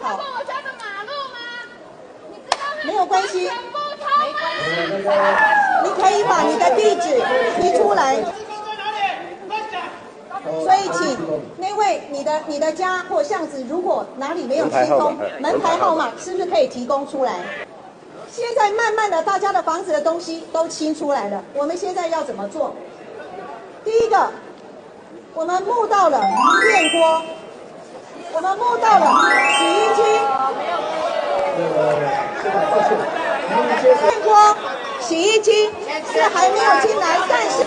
好，过我家的马路吗？你知道没有关系，没关系。你可以把你的地址提出来。所以，请那位你的家或巷子，如果哪里没有清空门牌号码，是不是可以提供出来？现在慢慢的，大家的房子的东西都清出来了。我们现在要怎么做？第一个，我们募到了电锅，我们募到了洗衣机，电锅、洗衣机是还没有进来，但是。